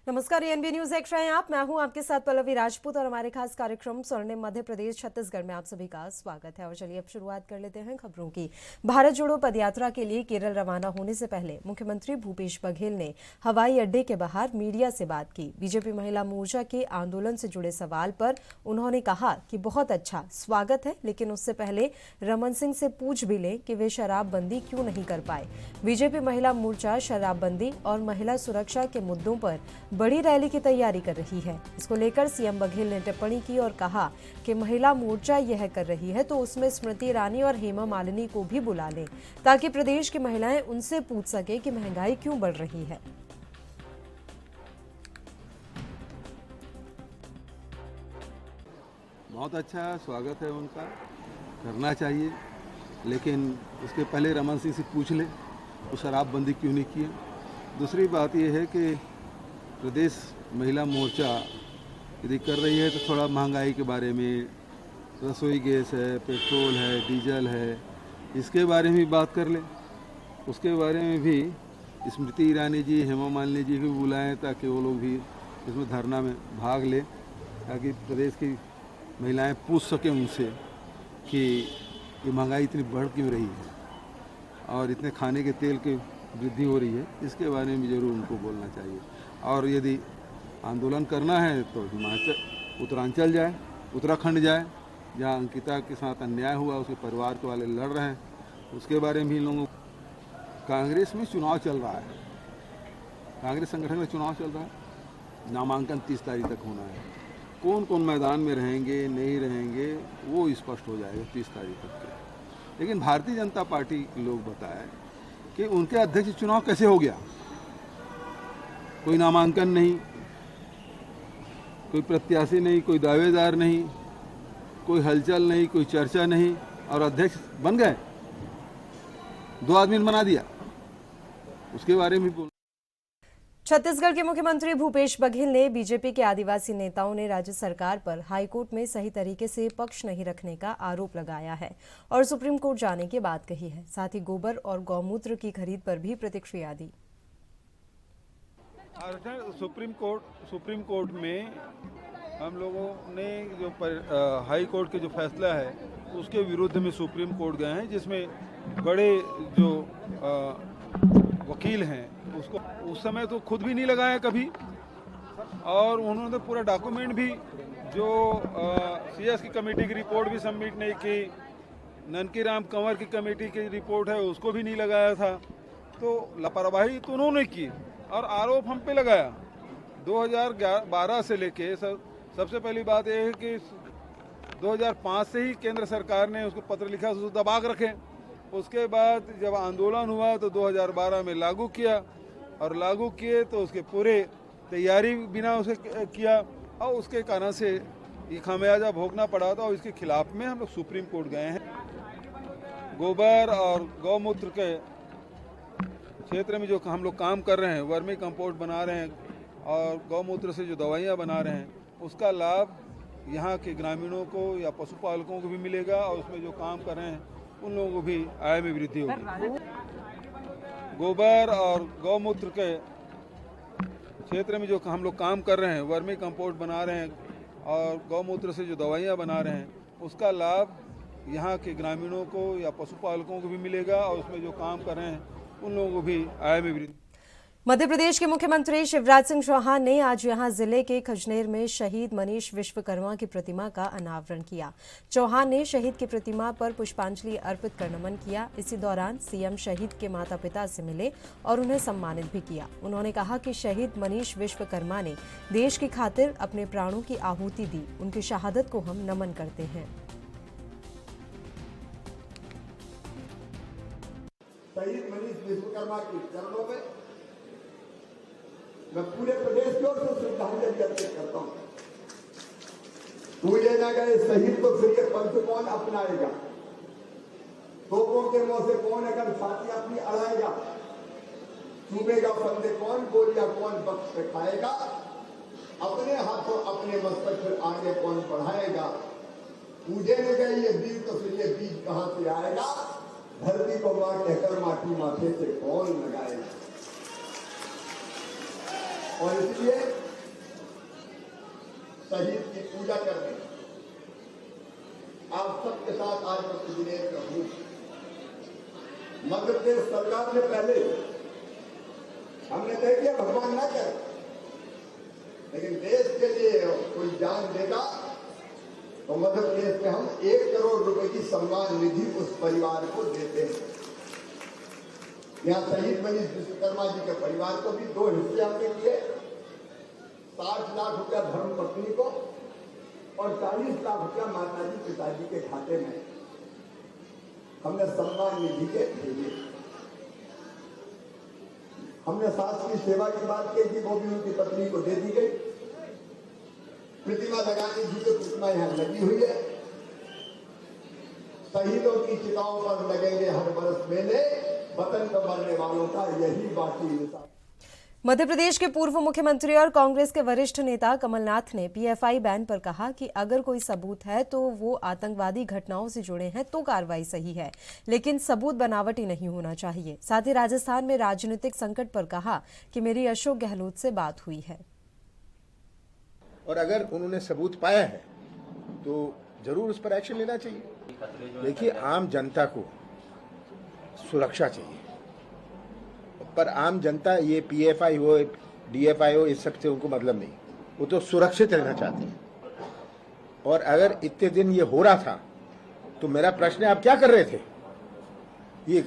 नमस्कार, ANB news देख रहे हैं आप। मैं हूं आपके साथ पल्लवी राजपूत और हमारे खास कार्यक्रम स्वर्णिम मध्य प्रदेश छत्तीसगढ़ में आप सभी का स्वागत है। और चलिए अब शुरुआत कर लेते हैं खबरों की। भारत जोड़ो पदयात्रा के लिए केरल रवाना होने से पहले मुख्यमंत्री भूपेश बघेल ने हवाई अड्डे के बाहर मीडिया से बात की। बीजेपी महिला मोर्चा के आंदोलन से जुड़े सवाल पर उन्होंने कहा कि बहुत अच्छा स्वागत है, लेकिन उससे पहले रमन सिंह से पूछ भी लें कि वे शराबबंदी क्यों नहीं कर पाए। बीजेपी महिला मोर्चा शराबबंदी और महिला सुरक्षा के मुद्दों पर बड़ी रैली की तैयारी कर रही है। इसको लेकर सीएम बघेल ने टिप्पणी की और कहा कि महिला मोर्चा यह कर रही है तो उसमें स्मृति ईरानी और हेमा मालिनी को भी बुला लें, ताकि प्रदेश की महिलाएं उनसे पूछ सके कि महंगाई क्यों बढ़ रही है। बहुत अच्छा स्वागत है उनका, करना चाहिए, लेकिन उसके पहले रमन सिंह से पूछ ले वो शराबबंदी क्यों नहीं की है। दूसरी बात यह है कि प्रदेश महिला मोर्चा यदि कर रही है तो थोड़ा महंगाई के बारे में, रसोई गैस है, पेट्रोल है, डीजल है, इसके बारे में भी बात कर ले। उसके बारे में भी स्मृति ईरानी जी, हेमा मालिनी जी भी बुलाएं ताकि वो लोग भी इसमें धरना में भाग लें, ताकि प्रदेश की महिलाएं पूछ सकें उनसे कि ये महंगाई इतनी बढ़ क्यों रही है और इतने खाने के तेल की वृद्धि हो रही है। इसके बारे में जरूर उनको बोलना चाहिए। और यदि आंदोलन करना है तो हिमाचल, उत्तरांचल जाए, उत्तराखंड जाए, जहाँ अंकिता के साथ अन्याय हुआ, उसके परिवार के वाले लड़ रहे हैं, उसके बारे में भी लोगों। कांग्रेस में चुनाव चल रहा है, कांग्रेस संगठन में चुनाव चल रहा है। नामांकन 30 तारीख तक होना है। कौन कौन मैदान में रहेंगे नहीं रहेंगे वो स्पष्ट हो जाएगा 30 तारीख तक के। लेकिन भारतीय जनता पार्टी के लोग बताए कि उनके अध्यक्ष चुनाव कैसे हो गया। कोई नामांकन नहीं, कोई प्रत्याशी नहीं, कोई दावेदार नहीं, कोई हलचल नहीं, कोई चर्चा नहीं, और अध्यक्ष बन गए। 2 आदमी ने बना दिया। उसके बारे में बोल। छत्तीसगढ़ के मुख्यमंत्री भूपेश बघेल ने बीजेपी के आदिवासी नेताओं ने राज्य सरकार पर हाईकोर्ट में सही तरीके से पक्ष नहीं रखने का आरोप लगाया है और सुप्रीम कोर्ट जाने की बात कही है। साथ ही गोबर और गौमूत्र की खरीद पर भी प्रतिक्रिया दी। सुप्रीम कोर्ट में हम लोगों ने जो हाई कोर्ट के जो फैसला है उसके विरुद्ध में सुप्रीम कोर्ट गए हैं, जिसमें बड़े जो वकील हैं उसको उस समय तो खुद भी नहीं लगाया कभी, और उन्होंने पूरा डॉक्यूमेंट भी जो सीएस की कमेटी की रिपोर्ट भी सबमिट नहीं की, ननकी राम कंवर की कमेटी की रिपोर्ट है उसको भी नहीं लगाया था। तो लापरवाही तो उन्होंने की और आरोप हम पे लगाया। 2012 से लेके सबसे पहली बात यह है कि 2005 से ही केंद्र सरकार ने उसको पत्र लिखा, उसको दबा के रखे। उसके बाद जब आंदोलन हुआ तो 2012 में लागू किया, और लागू किए तो उसके पूरे तैयारी बिना उसे किया, और उसके कारण से ये खामियाजा भोगना पड़ा था। और इसके खिलाफ में हम लोग सुप्रीम कोर्ट गए हैं। गोबर और गौमूत्र के क्षेत्र में जो हम लोग काम कर रहे हैं, वर्मी कंपोस्ट बना रहे हैं और गौमूत्र से जो दवाइयाँ बना रहे हैं, उसका लाभ यहाँ के ग्रामीणों को या पशुपालकों को भी मिलेगा, और उसमें जो काम कर रहे हैं उन लोगों को भी आय में वृद्धि होगी। गोबर और गौमूत्र के क्षेत्र में जो हम लोग काम कर रहे हैं, वर्मी कंपोस्ट बना रहे हैं और गौमूत्र से जो दवाइयाँ बना रहे हैं, उसका लाभ यहाँ के ग्रामीणों को या पशुपालकों को भी मिलेगा, और उसमें जो काम कर रहे हैं उन लोगों को भी आय में वृद्धि। मध्य प्रदेश के मुख्यमंत्री शिवराज सिंह चौहान ने आज यहां जिले के खजनेर में शहीद मनीष विश्वकर्मा की प्रतिमा का अनावरण किया। चौहान ने शहीद की प्रतिमा पर पुष्पांजलि अर्पित कर नमन किया। इसी दौरान सीएम शहीद के माता पिता से मिले और उन्हें सम्मानित भी किया। उन्होंने कहा कि शहीद मनीष विश्वकर्मा ने देश की खातिर अपने प्राणों की आहुति दी। उनकी शहादत को हम नमन करते हैं। शहीद मनीष विश्वकर्मा के चरणों में मैं पूरे प्रदेश की ओर से श्रद्धांजलि अर्पित करता हूं। पूजे न गए शहीद तो फिर ये पंथ कौन अपनाएगा? तोपों के मुंह से कौन अगर छाती अपनी अड़ाएगा? चूमेगा फंदे कौन, गोलियां कौन बख्श पे खाएगा? अपने हाथों अपने मस्तक पर आगे कौन बढ़ाएगा? पूजे न गए ये बीज तो फिर ये बीज कहां से आएगा? धरती को मां कहकर माटी माथे से कौन लगाएगा? और इसलिए शहीद की पूजा करने आप सबके साथ आज प्रतिनिधि हूं। मध्य प्रदेश सरकार ने पहले हमने तय किया भगवान ना करे, लेकिन देश के लिए कोई जान देगा तो मध्य प्रदेश में हम 1 करोड़ रुपए की सम्मान निधि उस परिवार को देते हैं। यहाँ शहीद मनीष विश्वकर्मा जी के परिवार को भी 2 हिस्से हमने किए, 60 लाख रुपया धर्म पत्नी को और 40 लाख रुपया माताजी पिताजी के खाते में हमने सम्मान निधि के भेजे। हमने सास की सेवा की बात की थी, वो भी उनकी पत्नी को दे दी गई। प्रतिमा लगाने जी की प्रतिमा यहाँ लगी हुई है। शहीदों की चिताओं पर लगेंगे हर बरस मेले, वतन पर मरने वालों का यही बाकी हिसाब। मध्य प्रदेश के पूर्व मुख्यमंत्री और कांग्रेस के वरिष्ठ नेता कमलनाथ ने पीएफआई बैन पर कहा कि अगर कोई सबूत है तो वो आतंकवादी घटनाओं से जुड़े हैं तो कार्रवाई सही है, लेकिन सबूत बनावटी नहीं होना चाहिए। साथ ही राजस्थान में राजनीतिक संकट पर कहा कि मेरी अशोक गहलोत से बात हुई है और अगर उन्होंने सबूत पाया है तो जरूर उस पर एक्शन लेना चाहिए। देखिए, आम जनता को सुरक्षा चाहिए, पर आम जनता ये पीएफआई हो डीएफआई हो इस सब से उनको मतलब नहीं, वो तो सुरक्षित रहना चाहते हैं। और अगर इतने दिन ये हो रहा था तो मेरा प्रश्न है, आप क्या कर रहे थे? ये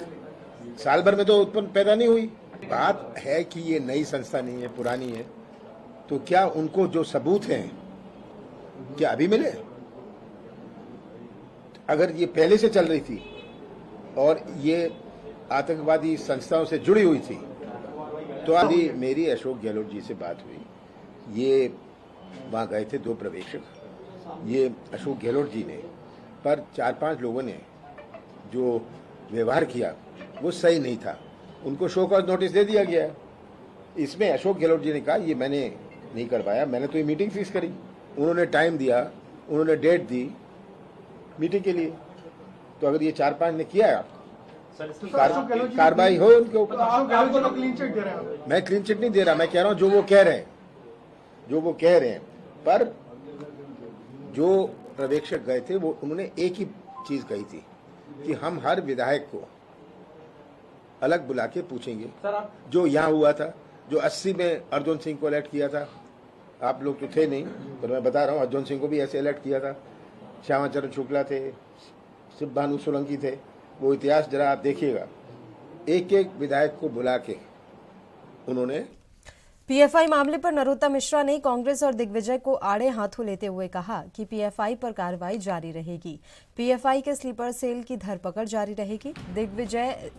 साल भर में तो उत्पन्न पैदा नहीं हुई। बात है कि ये नई संस्था नहीं है, पुरानी है, तो क्या उनको जो सबूत हैं क्या अभी मिले? अगर ये पहले से चल रही थी और ये आतंकवादी संस्थाओं से जुड़ी हुई थी तो अभी मेरी अशोक गहलोत जी से बात हुई। ये वहाँ गए थे 2 पर्यवेक्षक, ये अशोक गहलोत जी ने, पर 4-5 लोगों ने जो व्यवहार किया वो सही नहीं था, उनको शो कॉज नोटिस दे दिया गया। इसमें अशोक गहलोत जी ने कहा ये मैंने नहीं करवाया, मैंने तो ये मीटिंग फिक्स करी, उन्होंने टाइम दिया, उन्होंने डेट दी मीटिंग के लिए, तो अगर ये 4-5 ने किया कार्रवाई हो उनके ऊपर। मैं क्लीन चिट नहीं दे रहा, मैं कह रहा हूँ जो वो कह रहे हैं, पर जो पर्यवेक्षक गए थे वो उन्होंने एक ही चीज कही थी कि हम हर विधायक को अलग बुला के पूछेंगे जो यहाँ हुआ था, जो 80 में अर्जुन सिंह को अलर्ट किया था। आप लोग तो थे नहीं, पर मैं बता रहा हूँ अर्जुन सिंह को भी ऐसे अलर्ट किया था, श्यामाचरण शुक्ला थे, शिव भानु सोलंकी थे, वो इतिहास जरा आप देखिएगा। एक एक विधायक को बुला के उन्होंने पीएफआई मामले पर नरोत्तम मिश्रा ने कांग्रेस और दिग्विजय को आड़े हाथों लेते हुए कहा कि पीएफआई पर कार्रवाई जारी रहेगी, पीएफआई के स्लीपर सेल की धरपकड़ जारी रहेगी। दिग्विजय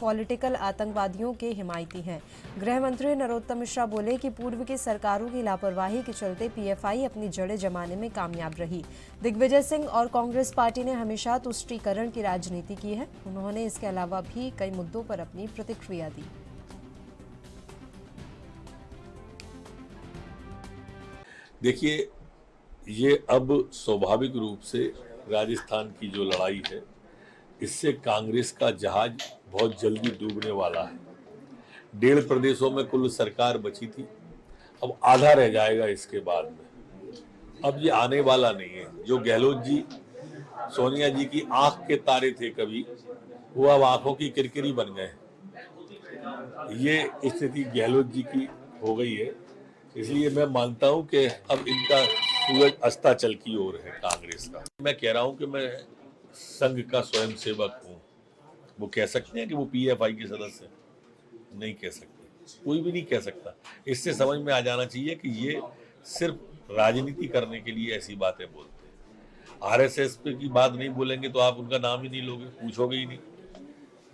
पॉलिटिकल आतंकवादियों के हिमायती हैं। गृह मंत्री नरोत्तम मिश्रा बोले कि पूर्व की सरकारों की लापरवाही के चलते पीएफआई अपनी जड़ें जमाने में कामयाब रही। दिग्विजय सिंह और कांग्रेस पार्टी ने हमेशा तुष्टीकरण की राजनीति की है। उन्होंने इसके अलावा भी कई मुद्दों पर अपनी प्रतिक्रिया दी। देखिए, ये अब स्वाभाविक रूप से राजस्थान की जो लड़ाई है, इससे कांग्रेस का जहाज बहुत जल्दी डूबने वाला है। 1.5 प्रदेशों में कुल सरकार बची थी, अब आधा रह जाएगा इसके बाद में। अब ये आने वाला नहीं है। जो गहलोत जी सोनिया जी की आंख के तारे थे कभी, वो अब आंखों की किरकिरी बन गए। ये स्थिति गहलोत जी की हो गई है। इसलिए मैं मानता हूं कि अब इनका सूरज अस्ताचल की ओर है कांग्रेस का। मैं कह रहा हूं कि मैं संघ का स्वयंसेवक हूं। वो कह सकते हैं कि वो पीएफआई के सदस्य, नहीं कह सकते, कोई भी नहीं कह सकता। इससे समझ में आ जाना चाहिए कि ये सिर्फ राजनीति करने के लिए ऐसी बातें बोलते हैं। आरएसएस पे की बात नहीं बोलेंगे तो आप उनका नाम ही नहीं लोगे, पूछोगे ही नहीं।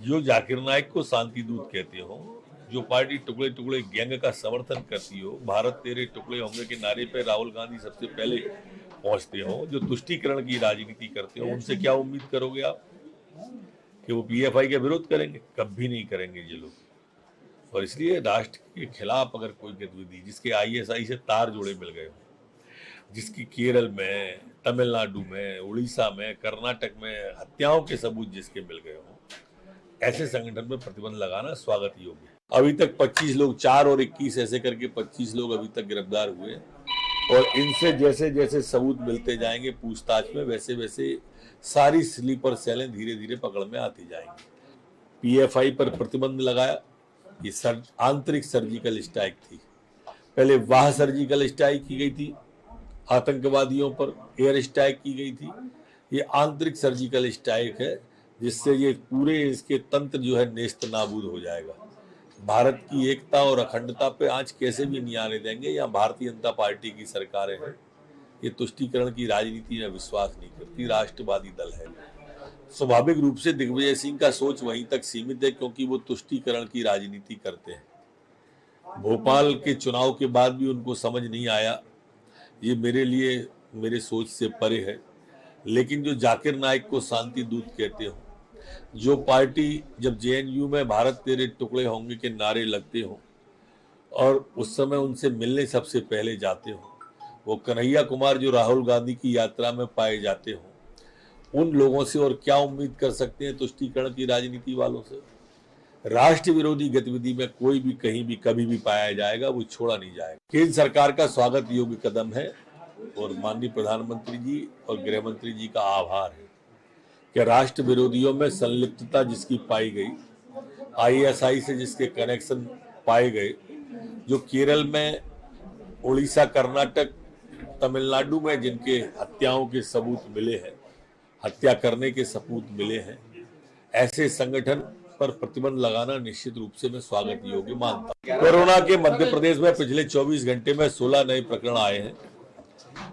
जो जाकिर नाइक को शांति दूत कहते हो, जो पार्टी टुकड़े टुकड़े गैंग का समर्थन करती हो, भारत तेरे टुकड़े होंगे के नारे पे राहुल गांधी सबसे पहले पहुंचते हो, जो तुष्टीकरण की राजनीति करते हो, उनसे क्या उम्मीद करोगे आप कि वो पीएफआई के विरोध करेंगे? कभी नहीं करेंगे ये लोग। और इसलिए राष्ट्र के खिलाफ अगर कोई गतिविधि जिसके आईएसआई से तार जुड़े मिल गए हो, जिसकी केरल में, तमिलनाडु में, उड़ीसा में, कर्नाटक में हत्याओं के सबूत जिसके मिल गए हो, ऐसे संगठन पर प्रतिबंध लगाना स्वागत योग्य है। अभी तक 25 लोग, 4 और 21 ऐसे करके 25 लोग अभी तक गिरफ्तार हुए हैं। और इनसे जैसे जैसे सबूत मिलते जाएंगे पूछताछ में, वैसे वैसे सारी स्लीपर सेलें धीरे धीरे पकड़ में आती जाएंगी। पीएफआई पर प्रतिबंध लगाया, ये आंतरिक सर्जिकल स्ट्राइक थी। पहले वाह सर्जिकल स्ट्राइक की गई थी, आतंकवादियों पर एयर स्ट्राइक की गई थी। ये आंतरिक सर्जिकल स्ट्राइक है, जिससे ये पूरे इसके तंत्र जो है नेस्त नाबूद हो जाएगा। भारत की एकता और अखंडता पे आंच कैसे भी नहीं आने देंगे। यहाँ भारतीय जनता पार्टी की सरकारें हैं, ये तुष्टीकरण की राजनीति में विश्वास नहीं करती, राष्ट्रवादी दल है। स्वाभाविक रूप से दिग्विजय सिंह का सोच वहीं तक सीमित है, क्योंकि वो तुष्टीकरण की राजनीति करते हैं। भोपाल के चुनाव के बाद भी उनको समझ नहीं आया, ये मेरे लिए मेरे सोच से परे है। लेकिन जो जाकिर नाइक को शांति दूत कहते हो, जो पार्टी जब जेएनयू में भारत तेरे टुकड़े होंगे के नारे लगते हो और उस समय उनसे मिलने सबसे पहले जाते हो, वो कन्हैया कुमार जो राहुल गांधी की यात्रा में पाए जाते हो, उन लोगों से और क्या उम्मीद कर सकते हैं तुष्टीकरण की राजनीति वालों से। राष्ट्र विरोधी गतिविधि में कोई भी कहीं भी कभी भी पाया जाएगा, वो छोड़ा नहीं जाएगा। केंद्र सरकार का स्वागत योग्य कदम है और माननीय प्रधानमंत्री जी और गृह मंत्री जी का आभार है कि राष्ट्र विरोधियों में संलिप्तता जिसकी पाई गई, आईएसआई से जिसके कनेक्शन पाए गए, जो केरल में, उड़ीसा, कर्नाटक, तमिलनाडु में जिनके हत्याओं के सबूत मिले हैं, हत्या करने के सबूत मिले हैं, ऐसे संगठन पर प्रतिबंध लगाना निश्चित रूप से मैं स्वागत योग्य मानता हूं। कोरोना के मध्य प्रदेश में पिछले 24 घंटे में 16 नए प्रकरण आए हैं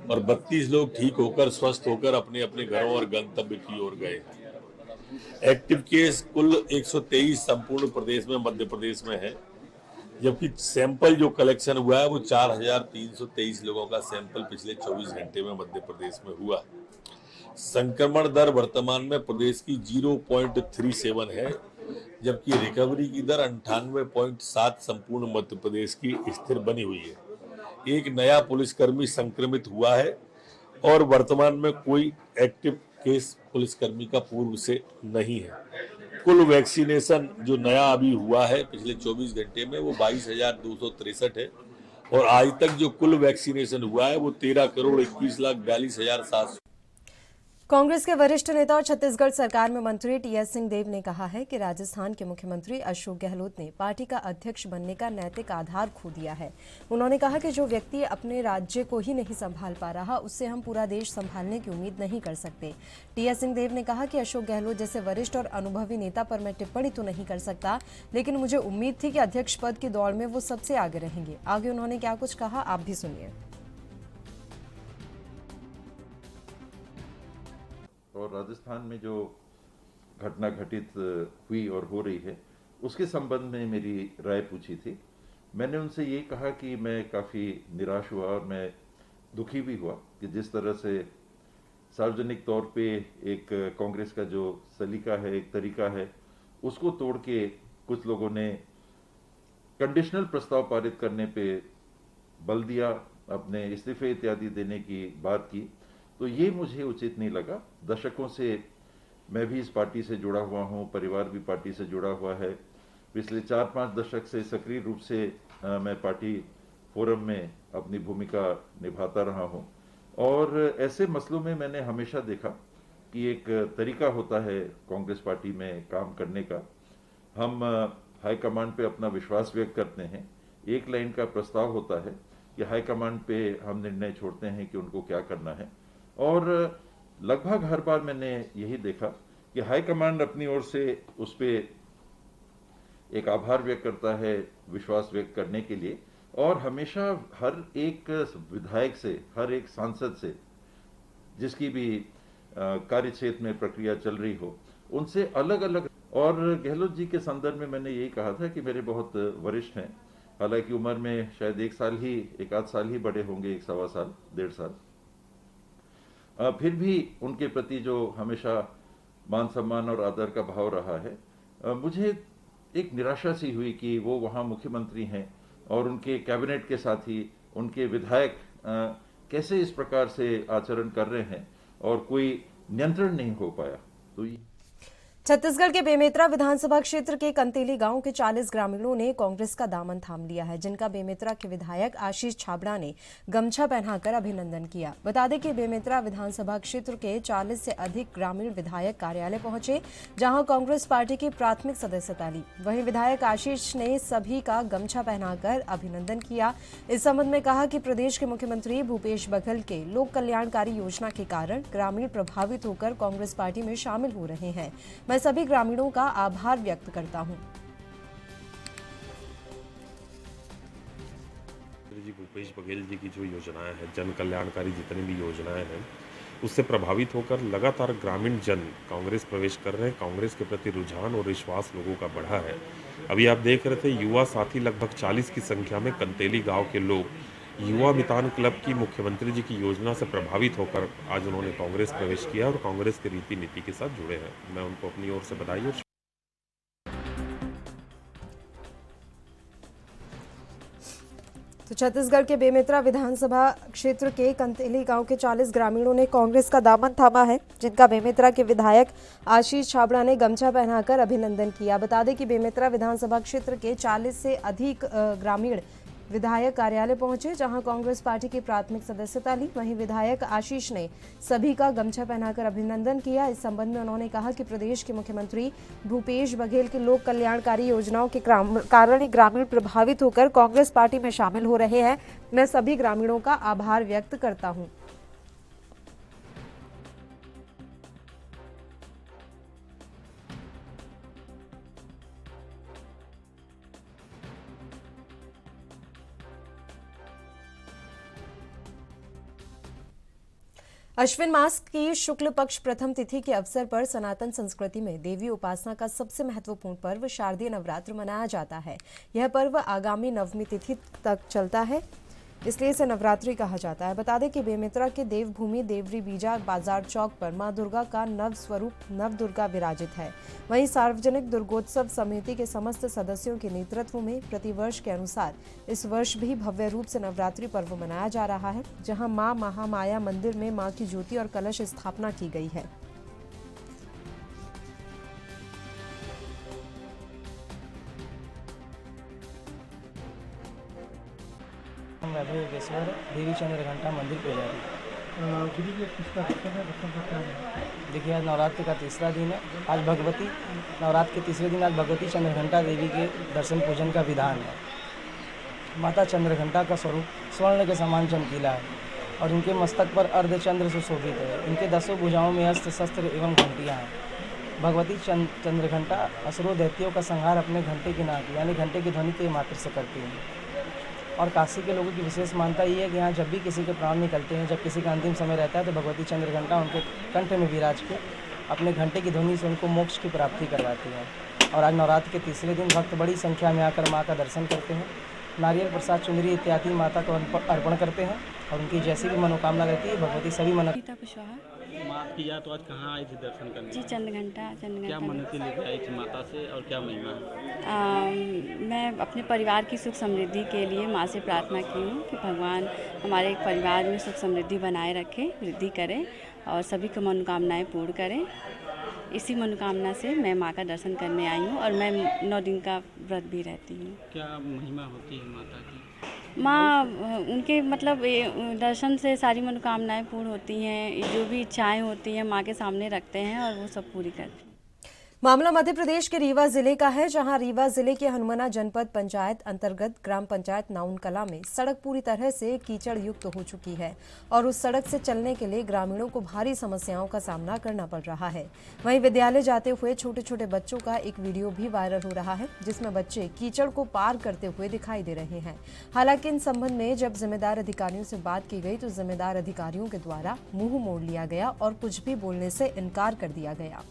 और 32 लोग ठीक होकर, स्वस्थ होकर अपने अपने घरों और गंतव्य की ओर गए। एक्टिव केस कुल 123 संपूर्ण प्रदेश में, मध्य प्रदेश में है, जबकि सैंपल जो कलेक्शन हुआ है वो 4,323 लोगों का सैंपल पिछले 24 घंटे में मध्य प्रदेश में हुआ। संक्रमण दर वर्तमान में प्रदेश की 0.37 है, जबकि रिकवरी की दर 98.7 संपूर्ण मध्य प्रदेश की स्थिर बनी हुई है। एक नया पुलिसकर्मी संक्रमित हुआ है और वर्तमान में कोई एक्टिव केस पुलिसकर्मी का पूर्व से नहीं है। कुल वैक्सीनेशन जो नया अभी हुआ है पिछले 24 घंटे में वो 22,263 है और आज तक जो कुल वैक्सीनेशन हुआ है वो 13,21,42,700। कांग्रेस के वरिष्ठ नेता और छत्तीसगढ़ सरकार में मंत्री टीएस सिंहदेव ने कहा है कि राजस्थान के मुख्यमंत्री अशोक गहलोत ने पार्टी का अध्यक्ष बनने का नैतिक आधार खो दिया है। उन्होंने कहा कि जो व्यक्ति अपने राज्य को ही नहीं संभाल पा रहा, उससे हम पूरा देश संभालने की उम्मीद नहीं कर सकते। टीएस सिंहदेव ने कहा कि अशोक गहलोत जैसे वरिष्ठ और अनुभवी नेता पर मैं टिप्पणी तो नहीं कर सकता, लेकिन मुझे उम्मीद थी कि अध्यक्ष पद की दौड़ में वो सबसे आगे रहेंगे। आगे उन्होंने क्या कुछ कहा, आप भी सुनिए। और राजस्थान में जो घटना घटित हुई और हो रही है उसके संबंध में मेरी राय पूछी थी। मैंने उनसे ये कहा कि मैं काफ़ी निराश हुआ और मैं दुखी भी हुआ कि जिस तरह से सार्वजनिक तौर पे एक कांग्रेस का जो सलीका है, एक तरीका है, उसको तोड़ के कुछ लोगों ने कंडीशनल प्रस्ताव पारित करने पे बल दिया, अपने इस्तीफे इत्यादि देने की बात की। तो ये मुझे उचित नहीं लगा। दशकों से मैं भी इस पार्टी से जुड़ा हुआ हूँ, परिवार भी पार्टी से जुड़ा हुआ है। पिछले 4-5 दशक से सक्रिय रूप से मैं पार्टी फोरम में अपनी भूमिका निभाता रहा हूँ और ऐसे मसलों में मैंने हमेशा देखा कि एक तरीका होता है कांग्रेस पार्टी में काम करने का। हम हाईकमांड पे अपना विश्वास व्यक्त करते हैं, एक लाइन का प्रस्ताव होता है कि हाईकमांड पे हम निर्णय छोड़ते हैं कि उनको क्या करना है। और लगभग हर बार मैंने यही देखा कि हाईकमांड अपनी ओर से उस पर एक आभार व्यक्त करता है विश्वास व्यक्त करने के लिए, और हमेशा हर एक विधायक से, हर एक सांसद से, जिसकी भी कार्य क्षेत्र में प्रक्रिया चल रही हो, उनसे अलग अलग। और गहलोत जी के संदर्भ में मैंने यही कहा था कि मेरे बहुत वरिष्ठ हैं, हालांकि उम्र में शायद एक आध साल ही बड़े होंगे, 1 सवा साल, 1.5 साल। फिर भी उनके प्रति जो हमेशा मान सम्मान और आदर का भाव रहा है, मुझे एक निराशा सी हुई कि वो वहाँ मुख्यमंत्री हैं और उनके कैबिनेट के साथी, उनके विधायक कैसे इस प्रकार से आचरण कर रहे हैं और कोई नियंत्रण नहीं हो पाया। तो छत्तीसगढ़ के बेमेतरा विधानसभा क्षेत्र के कंतेली गांव के 40 ग्रामीणों ने कांग्रेस का दामन थाम लिया है, जिनका बेमेतरा के विधायक आशीष छाबड़ा ने गमछा पहनाकर अभिनंदन किया। बता दें कि बेमेतरा विधानसभा क्षेत्र के 40 से अधिक ग्रामीण विधायक कार्यालय पहुंचे, जहां कांग्रेस पार्टी की प्राथमिक सदस्यता ली। वहीं विधायक आशीष ने सभी का गमछा पहनाकर अभिनंदन किया। इस संबंध में कहा कि प्रदेश के मुख्यमंत्री भूपेश बघेल के लोक कल्याणकारी योजना के कारण ग्रामीण प्रभावित होकर कांग्रेस पार्टी में शामिल हो रहे हैं। मैं सभी ग्रामीणों का आभार व्यक्त करता हूं। जी भूपेश बघेल जी की जो योजनाएं हैं, जन कल्याणकारी जितनी भी योजनाएं हैं, उससे प्रभावित होकर लगातार ग्रामीण जन कांग्रेस प्रवेश कर रहे हैं। कांग्रेस के प्रति रुझान और विश्वास लोगों का बढ़ा है। अभी आप देख रहे थे युवा साथी लगभग 40 की संख्या में कंतेली गांव के लोग युवा मितान क्लब की मुख्यमंत्री जी की योजना से प्रभावित होकर आज उन्होंने कांग्रेस प्रवेश किया और कांग्रेस के रीति नीति के साथ जुड़े हैं। मैं उनको अपनी ओर से बधाई और तो छत्तीसगढ़ के बेमेतरा विधानसभा क्षेत्र के कंतेली गांव के 40 ग्रामीणों ने कांग्रेस का दामन थामा है, जिनका बेमेतरा के विधायक आशीष छाबड़ा ने गमछा पहनाकर अभिनंदन किया। बता दें कि बेमेतरा विधानसभा क्षेत्र के 40 से अधिक ग्रामीण विधायक कार्यालय पहुंचे, जहां कांग्रेस पार्टी की प्राथमिक सदस्यता ली। वहीं विधायक आशीष ने सभी का गमछा पहनाकर अभिनंदन किया। इस संबंध में उन्होंने कहा कि प्रदेश के मुख्यमंत्री भूपेश बघेल के लोक कल्याणकारी योजनाओं के कारण ग्रामीण प्रभावित होकर कांग्रेस पार्टी में शामिल हो रहे हैं। मैं सभी ग्रामीणों का आभार व्यक्त करता हूं। अश्विन मास की शुक्ल पक्ष प्रथम तिथि के अवसर पर सनातन संस्कृति में देवी उपासना का सबसे महत्वपूर्ण पर्व शारदीय नवरात्र मनाया जाता है। यह पर्व आगामी नवमी तिथि तक चलता है, इसलिए इसे नवरात्रि कहा जाता है। बता दें कि बेमेतरा के देवभूमि देवरी बीजा बाजार चौक पर मां दुर्गा का नव स्वरूप नव दुर्गा विराजित है। वहीं सार्वजनिक दुर्गोत्सव समिति के समस्त सदस्यों के नेतृत्व में प्रतिवर्ष के अनुसार इस वर्ष भी भव्य रूप से नवरात्रि पर्व मनाया जा रहा है, जहां मां महामाया मंदिर में मां की ज्योति और कलश स्थापना की गई है। हम वैभव योगेश्वर देवी चंद्र घंटा मंदिर पुजारी। देखिए आज नवरात्र का तीसरा दिन है। आज भगवती नवरात्र के तीसरे दिन आज भगवती चंद्र घंटा देवी के दर्शन पूजन का विधान है। माता चंद्र घंटा का स्वरूप स्वर्ण के समान चमकीला है और इनके मस्तक पर अर्धचंद्र सुशोभित है। इनके 10 भुजाओं में अस्त्र शस्त्र एवं घंटियाँ हैं। भगवती चंद्र घंटा असुरों दैत्यों का संहार अपने घंटे की नाक यानी घंटे की ध्वनि के मात्र से करती है। और काशी के लोगों की विशेष मान्यता ये है कि यहाँ जब भी किसी के प्राण निकलते हैं, जब किसी का अंतिम समय रहता है, तो भगवती चंद्र घंटा उनके कंठ में विराज के अपने घंटे की ध्वनि से उनको मोक्ष की प्राप्ति करवाती है। और आज नवरात्र के तीसरे दिन भक्त बड़ी संख्या में आकर माँ का दर्शन करते हैं, नारियल प्रसाद चुनरी इत्यादि माता को अर्पण करते हैं और उनकी जैसी भी मनोकामना रहती है भगवती सभी माँ की याद तो आज कहाँ आई थी दर्शन करने? जी चंद्र घंटा क्या मन्नतें लेके आई थी माता से और क्या महिमा है? मैं अपने परिवार की सुख समृद्धि के लिए माँ से प्रार्थना की हूँ कि भगवान हमारे परिवार में सुख समृद्धि बनाए रखें, वृद्धि करें और सभी की मनोकामनाएं पूर्ण करें। इसी मनोकामना से मैं माँ का दर्शन करने आई हूँ और मैं 9 दिन का व्रत भी रहती हूँ। क्या महिमा होती है माता की? माँ उनके मतलब दर्शन से सारी मनोकामनाएं पूर्ण होती हैं, जो भी इच्छाएं होती हैं माँ के सामने रखते हैं और वो सब पूरी करते हैं। मामला मध्य प्रदेश के रीवा जिले का है, जहां रीवा जिले के हनुमाना जनपद पंचायत अंतर्गत ग्राम पंचायत नाउन कला में सड़क पूरी तरह से कीचड़ युक्त हो चुकी है और उस सड़क से चलने के लिए ग्रामीणों को भारी समस्याओं का सामना करना पड़ रहा है। वहीं विद्यालय जाते हुए छोटे छोटे बच्चों का एक वीडियो भी वायरल हो रहा है, जिसमें बच्चे कीचड़ को पार करते हुए दिखाई दे रहे हैं। हालांकि इन संबंध में जब जिम्मेदार अधिकारियों से बात की गई तो जिम्मेदार अधिकारियों के द्वारा मुंह मोड़ लिया गया और कुछ भी बोलने से इनकार कर दिया गया।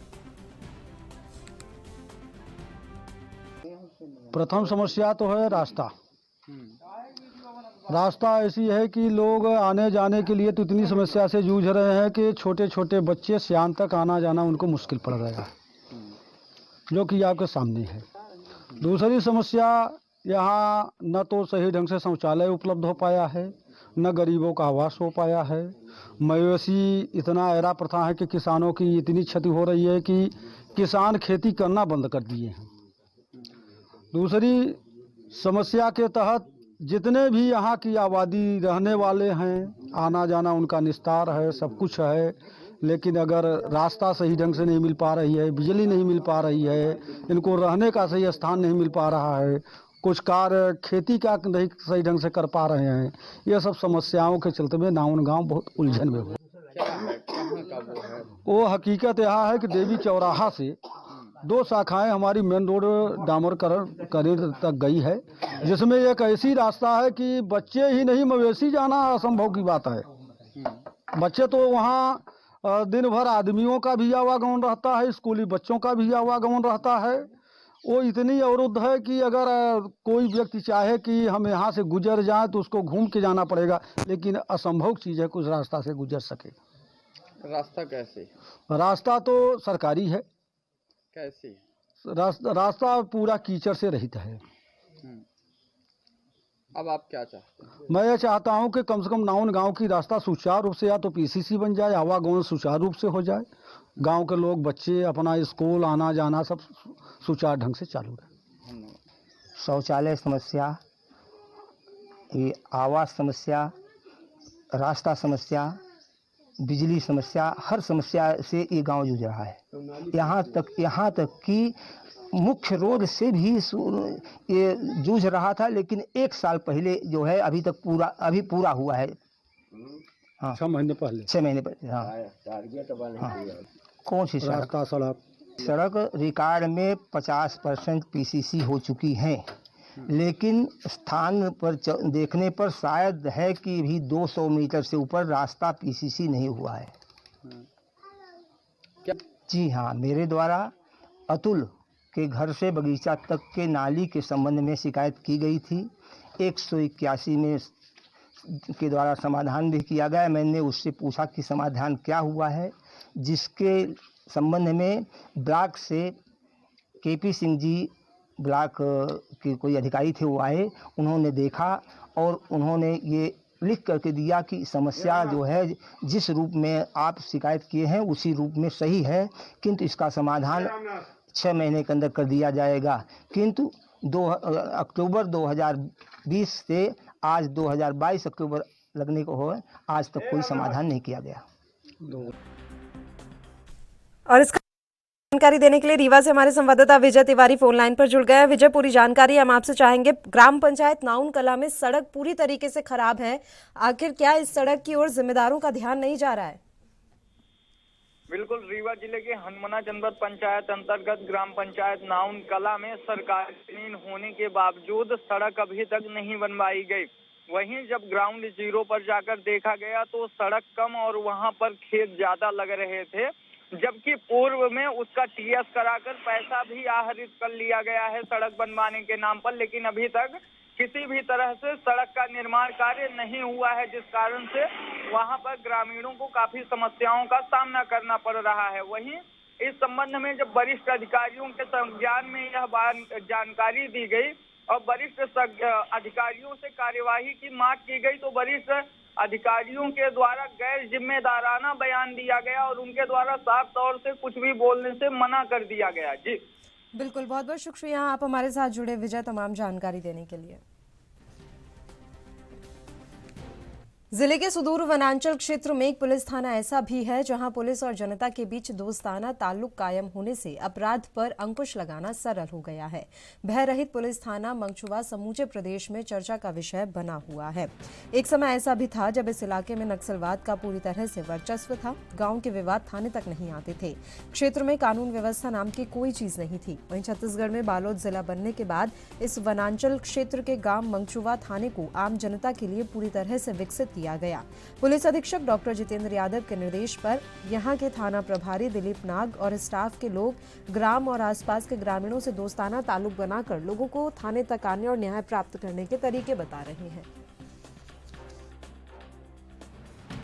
प्रथम समस्या तो है रास्ता ऐसी है कि लोग आने जाने के लिए तो इतनी समस्या से जूझ रहे हैं कि छोटे छोटे बच्चे सियान तक आना जाना उनको मुश्किल पड़ रहा है, जो कि आपके सामने है। दूसरी समस्या, यहाँ न तो सही ढंग से शौचालय उपलब्ध हो पाया है, न गरीबों का आवास हो पाया है। मवेशी इतना ऐरा प्रथा है कि किसानों की इतनी क्षति हो रही है कि किसान खेती करना बंद कर दिए हैं। दूसरी समस्या के तहत जितने भी यहाँ की आबादी रहने वाले हैं, आना जाना उनका निस्तार है, सब कुछ है, लेकिन अगर रास्ता सही ढंग से नहीं मिल पा रही है, बिजली नहीं मिल पा रही है, इनको रहने का सही स्थान नहीं मिल पा रहा है, कुछ कार्य खेती का नहीं सही ढंग से कर पा रहे हैं, ये सब समस्याओं के चलते में नाउन गांव बहुत उलझन में हुआ। वो हकीकत यह है कि देवी चौराहा से 2 शाखाएं हमारी मेन रोड डामरकरण तक गई है, जिसमें एक ऐसी रास्ता है कि बच्चे ही नहीं मवेशी जाना असंभव की बात है। बच्चे तो वहाँ दिन भर आदमियों का भी आवागमन रहता है, स्कूली बच्चों का भी आवागमन रहता है। वो इतनी अवरुद्ध है कि अगर कोई व्यक्ति चाहे कि हम यहाँ से गुजर जाए तो उसको घूम के जाना पड़ेगा, लेकिन असंभव चीज़ है कुछ रास्ता से गुजर सके। रास्ता कैसे? रास्ता तो सरकारी है। कैसे? रास्ता पूरा कीचड़ से रहित है। अब आप क्या चाहते हैं? मैं ये चाहता हूँ कि कम से कम नाउन गांव की रास्ता सुचारू रूप से या तो पीसीसी बन जाए, आवागमन सुचारू रूप से हो जाए, गांव के लोग बच्चे अपना स्कूल आना जाना सब सुचारू ढंग से चालू रहे। शौचालय समस्या, ये आवास समस्या, रास्ता समस्या, बिजली समस्या, हर समस्या से ये गांव जूझ रहा है। यहाँ तक कि मुख्य रोड से भी ये जूझ रहा था, लेकिन 1 साल पहले जो है अभी पूरा हुआ है। हाँ, 6 महीने पहले। हाँ, कौन सी रास्ता? सड़क रिकॉर्ड में 50% पीसीसी हो चुकी हैं, लेकिन स्थान पर देखने पर शायद है कि भी 200 मीटर से ऊपर रास्ता पीसीसी नहीं हुआ है। जी हाँ, मेरे द्वारा अतुल के घर से बगीचा तक के नाली के संबंध में शिकायत की गई थी। 181 में के द्वारा समाधान भी किया गया। मैंने उससे पूछा कि समाधान क्या हुआ है, जिसके संबंध में ब्लॉक से केपी सिंह जी ब्लॉक के कोई अधिकारी थे, वो आए, उन्होंने देखा और उन्होंने ये लिख करके दिया कि समस्या जो है जिस रूप में आप शिकायत किए हैं उसी रूप में सही है, किंतु इसका समाधान 6 महीने के अंदर कर दिया जाएगा। किंतु अक्टूबर 2020 से आज 2022 अक्टूबर लगने को हो, आज तक कोई समाधान नहीं किया गया। और इसका जानकारी देने के लिए रीवा से हमारे संवाददाता विजय तिवारी फोन लाइन पर जुड़ गए हैं। विजय, पूरी जानकारी हम आपसे चाहेंगे। ग्राम पंचायत नाउन कला में सड़क पूरी तरीके से खराब है, आखिर क्या इस सड़क की ओर जिम्मेदारों का ध्यान नहीं जा रहा है? बिल्कुल, रीवा जिले के हनुमाना जनपद पंचायत अंतर्गत ग्राम पंचायत नाउन कला में सरकारी जमीन होने के बावजूद सड़क अभी तक नहीं बनवाई गई। वहीं जब ग्राउंड जीरो पर जाकर देखा गया तो सड़क कम और वहां पर खेत ज्यादा लग रहे थे, जबकि पूर्व में उसका टीएस कराकर पैसा भी आहरित कर लिया गया है सड़क बनवाने के नाम पर, लेकिन अभी तक किसी भी तरह से सड़क का निर्माण कार्य नहीं हुआ है, जिस कारण से वहां पर ग्रामीणों को काफी समस्याओं का सामना करना पड़ रहा है। वहीं इस संबंध में जब वरिष्ठ अधिकारियों के संज्ञान में यह जानकारी दी गई और वरिष्ठ अधिकारियों से कार्यवाही की मांग की गई, तो वरिष्ठ अधिकारियों के द्वारा गैर जिम्मेदाराना बयान दिया गया और उनके द्वारा साफ तौर से कुछ भी बोलने से मना कर दिया गया। जी बिल्कुल, बहुत बहुत शुक्रिया आप हमारे साथ जुड़े विजय, तमाम जानकारी देने के लिए। जिले के सुदूर वनांचल क्षेत्र में एक पुलिस थाना ऐसा भी है जहां पुलिस और जनता के बीच दोस्ताना ताल्लुक कायम होने से अपराध पर अंकुश लगाना सरल हो गया है। भय रहित पुलिस थाना मंगचुवा समूचे प्रदेश में चर्चा का विषय बना हुआ है। एक समय ऐसा भी था जब इस इलाके में नक्सलवाद का पूरी तरह से वर्चस्व था। गांव के विवाद थाने तक नहीं आते थे। क्षेत्र में कानून व्यवस्था नाम की कोई चीज नहीं थी। वहीं छत्तीसगढ़ में बालोद जिला बनने के बाद इस वनांचल क्षेत्र के गांव मंगचुवा थाने को आम जनता के लिए पूरी तरह से विकसित किया गया। पुलिस अधीक्षक डॉक्टर जितेंद्र यादव के निर्देश पर यहां के थाना प्रभारी दिलीप नाग और स्टाफ के लोग ग्राम और आसपास के ग्रामीणों से दोस्ताना ताल्लुक बनाकर लोगों को थाने तक आने और न्याय प्राप्त करने के तरीके बता रहे हैं।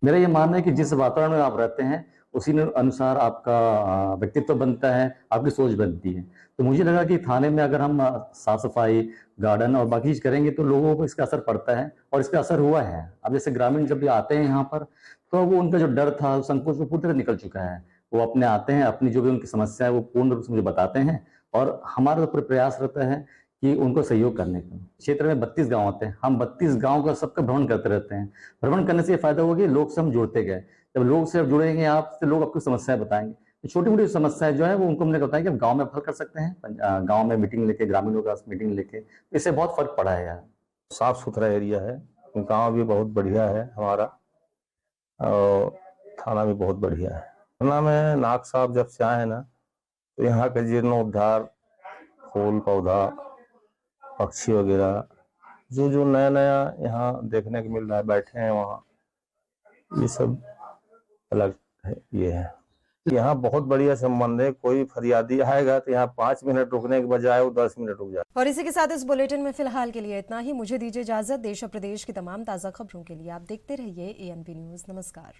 मेरा ये मानना है कि जिस वातावरण में आप रहते हैं उसी अनुसार आपका व्यक्तित्व बनता है, आपकी सोच बनती है। तो मुझे लगा कि थाने में अगर हम साफ सफाई, गार्डन और बाकी चीज करेंगे तो लोगों को इसका असर पड़ता है और इसका असर हुआ है। अब जैसे ग्रामीण जब भी आते हैं यहाँ पर तो वो उनका जो डर था, संकोच, वो पूरी तरह निकल चुका है। वो अपने आते हैं, अपनी जो भी उनकी समस्या है वो पूर्ण रूप से मुझे बताते हैं और हमारा तो पूरा प्रयास रहता है कि उनको सहयोग करने का। क्षेत्र में 32 गांव आते हैं, हम 32 गांव का सबका भ्रमण करते रहते हैं। भ्रमण करने से ये फायदा होगा कि लोग से हम जुड़ते गए। जब लोग से जुड़ेंगे आपसे, लोग आपकी समस्याएं बताएंगे। तो छोटी मोटी समस्याएं जो है वो उनको हमने बताया कि आप गाँव में हल कर सकते हैं। गाँव में मीटिंग लेके, ग्रामीणों का मीटिंग लेके, इससे बहुत फर्क पड़ा है यार। साफ सुथरा एरिया है, गाँव भी बहुत बढ़िया है हमारा और थाना भी बहुत बढ़िया है। थाना में नाग साहब जब से आए हैं ना तो यहाँ का जीर्णोद्धार, फूल पौधा, पक्षी वगैरह जो नया नया यहाँ देखने को मिल रहा है, बैठे हैं वहाँ, ये सब अलग है। ये है यहाँ बहुत बढ़िया संबंध है। कोई फरियादी आएगा तो यहाँ 5 मिनट रुकने के बजाय वो 10 मिनट रुक जाए। और इसी के साथ इस बुलेटिन में फिलहाल के लिए इतना ही। मुझे दीजिए इजाजत। देश और प्रदेश की तमाम ताज़ा खबरों के लिए आप देखते रहिए ANP न्यूज़। नमस्कार।